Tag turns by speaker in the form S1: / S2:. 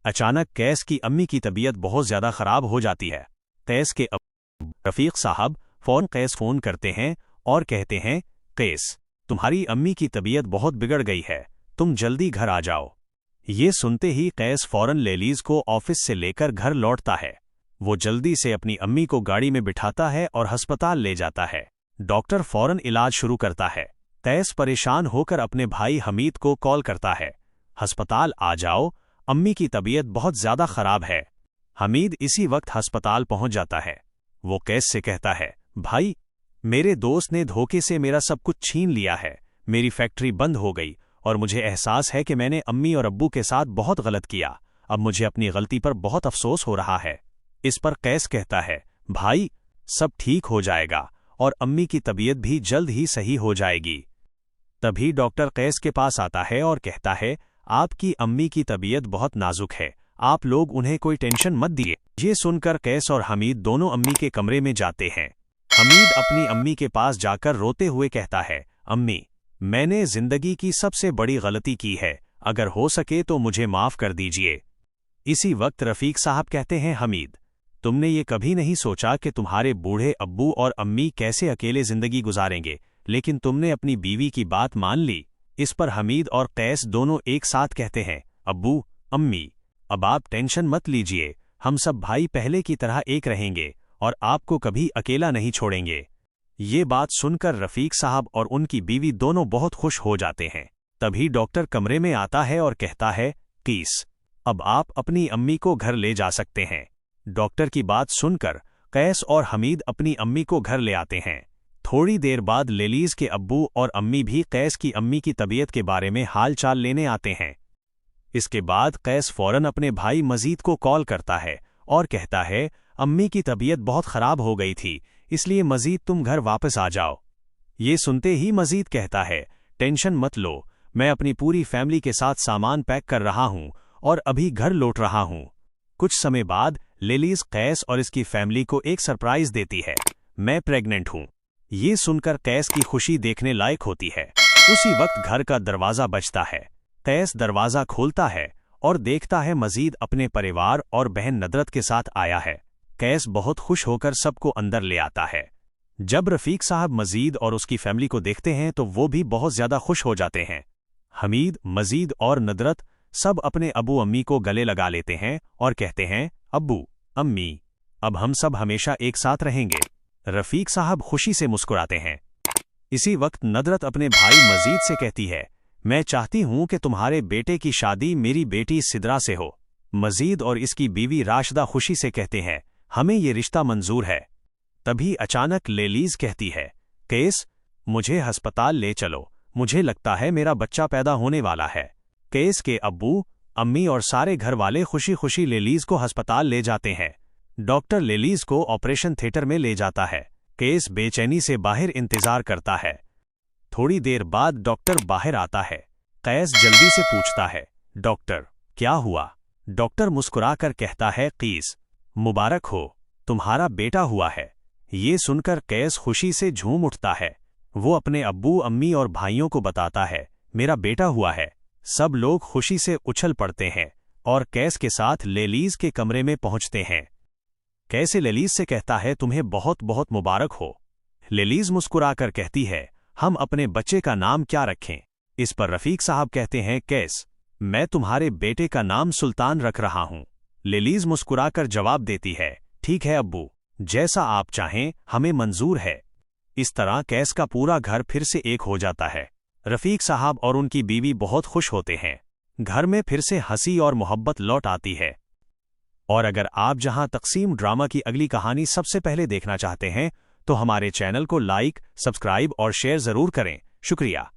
S1: अचानक कैस की अम्मी की तबीयत बहुत ज्यादा खराब हो जाती है। कैस के रफीक साहब फौरन कैस फोन करते हैं और कहते हैं, कैस, तुम्हारी अम्मी की तबीयत बहुत बिगड़ गई है, तुम जल्दी घर आ जाओ। ये सुनते ही कैस फौरन लेलीज को ऑफिस से लेकर घर लौटता है। वो जल्दी से अपनी अम्मी को गाड़ी में बिठाता है और अस्पताल ले जाता है। डॉक्टर फौरन इलाज शुरू करता है। कैस परेशान होकर अपने भाई हमीद को कॉल करता है, अस्पताल आ जाओ, अम्मी की तबीयत बहुत ज्यादा खराब है। हमीद इसी वक्त अस्पताल पहुंच जाता है। वो कैस से कहता है, भाई, मेरे दोस्त ने धोखे से मेरा सब कुछ छीन लिया है, मेरी फैक्ट्री बंद हो गई और मुझे एहसास है कि मैंने अम्मी और अब्बू के साथ बहुत गलत किया। अब मुझे अपनी गलती पर बहुत अफसोस हो रहा है। इस पर कैस कहता है, भाई, सब ठीक हो जाएगा और अम्मी की तबीयत भी जल्द ही सही हो जाएगी। तभी डॉक्टर कैस के पास आता है और कहता है, आपकी अम्मी की तबीयत बहुत नाजुक है, आप लोग उन्हें कोई टेंशन मत दिए। ये सुनकर कैस और हमीद दोनों अम्मी के कमरे में जाते हैं। हमीद अपनी अम्मी के पास जाकर रोते हुए कहता है, अम्मी, मैंने जिंदगी की सबसे बड़ी गलती की है, अगर हो सके तो मुझे माफ कर दीजिए। इसी वक्त रफीक साहब कहते हैं, हमीद, तुमने ये कभी नहीं सोचा कि तुम्हारे बूढ़े अब्बू और अम्मी कैसे अकेले जिंदगी गुजारेंगे, लेकिन तुमने अपनी बीवी की बात मान ली। इस पर हमीद और कैस दोनों एक साथ कहते हैं, अब्बू, अम्मी, अब आप टेंशन मत लीजिए, हम सब भाई पहले की तरह एक रहेंगे और आपको कभी अकेला नहीं छोड़ेंगे। ये बात सुनकर रफीक साहब और उनकी बीवी दोनों बहुत खुश हो जाते हैं। तभी डॉक्टर कमरे में आता है और कहता है, कीस, अब आप अपनी अम्मी को घर ले जा सकते हैं। डॉक्टर की बात सुनकर कैस और हमीद अपनी अम्मी को घर ले आते हैं। थोड़ी देर बाद लेलीज के अब्बू और अम्मी भी कैस की अम्मी की तबीयत के बारे में हाल चाल लेने आते हैं। इसके बाद कैस फौरन अपने भाई मजीद को कॉल करता है और कहता है, अम्मी की तबीयत बहुत खराब हो गई थी, इसलिए मजीद तुम घर वापस आ जाओ। ये सुनते ही मजीद कहता है, टेंशन मत लो, मैं अपनी पूरी फैमिली के साथ सामान पैक कर रहा हूं और अभी घर लौट रहा हूं। कुछ समय बाद लेलीज कैस और इसकी फैमिली को एक सरप्राइज देती है, मैं प्रेग्नेंट हूं। ये सुनकर कैस की खुशी देखने लायक होती है। उसी वक्त घर का दरवाजा बजता है। कैस दरवाजा खोलता है और देखता है मजीद अपने परिवार और बहन नदरत के साथ आया है। कैस बहुत खुश होकर सबको अंदर ले आता है। जब रफीक साहब मजीद और उसकी फैमिली को देखते हैं तो वो भी बहुत ज्यादा खुश हो जाते हैं। हमीद, मजीद और नदरत सब अपने अबू अम्मी को गले लगा लेते हैं और कहते हैं, अब्बू, अम्मी, अब हम सब हमेशा एक साथ रहेंगे। रफीक साहब खुशी से मुस्कुराते हैं। इसी वक्त नदरत अपने भाई मजीद से कहती है, मैं चाहती हूं कि तुम्हारे बेटे की शादी मेरी बेटी सिदरा से हो। मजीद और इसकी बीवी राशिदा खुशी से कहते हैं, हमें ये रिश्ता मंजूर है। तभी अचानक लेलीज कहती है, केस, मुझे अस्पताल ले चलो, मुझे लगता है मेरा बच्चा पैदा होने वाला है। केस के अब्बू, अम्मी और सारे घर वाले खुशी खुशी लेलीज को अस्पताल ले जाते हैं। डॉक्टर लेलीज को ऑपरेशन थिएटर में ले जाता है। केस बेचैनी से बाहर इंतजार करता है। थोड़ी देर बाद डॉक्टर बाहर आता है। कैस जल्दी से पूछता है, डॉक्टर, क्या हुआ? डॉक्टर मुस्कुराकर कहता है, कीस, मुबारक हो, तुम्हारा बेटा हुआ है। ये सुनकर कैस खुशी से झूम उठता है। वो अपने अब्बू, अम्मी और भाइयों को बताता है, मेरा बेटा हुआ है। सब लोग खुशी से उछल पड़ते हैं और कैस के साथ लेलीज के कमरे में पहुंचते हैं। कैस लेलीज से कहता है, तुम्हें बहुत बहुत मुबारक हो। लेलीज मुस्कुराकर कहती है, हम अपने बच्चे का नाम क्या रखें? इस पर रफीक साहब कहते हैं, कैस, मैं तुम्हारे बेटे का नाम सुल्तान रख रहा हूं। लेलीज मुस्कुराकर जवाब देती है, ठीक है अब्बू, जैसा आप चाहें, हमें मंजूर है। इस तरह कैस का पूरा घर फिर से एक हो जाता है। रफीक साहब और उनकी बीवी बहुत खुश होते हैं। घर में फिर से हंसी और मोहब्बत लौट आती है। और अगर आप जहां तकसीम ड्रामा की अगली कहानी सबसे पहले देखना चाहते हैं तो हमारे चैनल को लाइक, सब्सक्राइब और शेयर जरूर करें। शुक्रिया।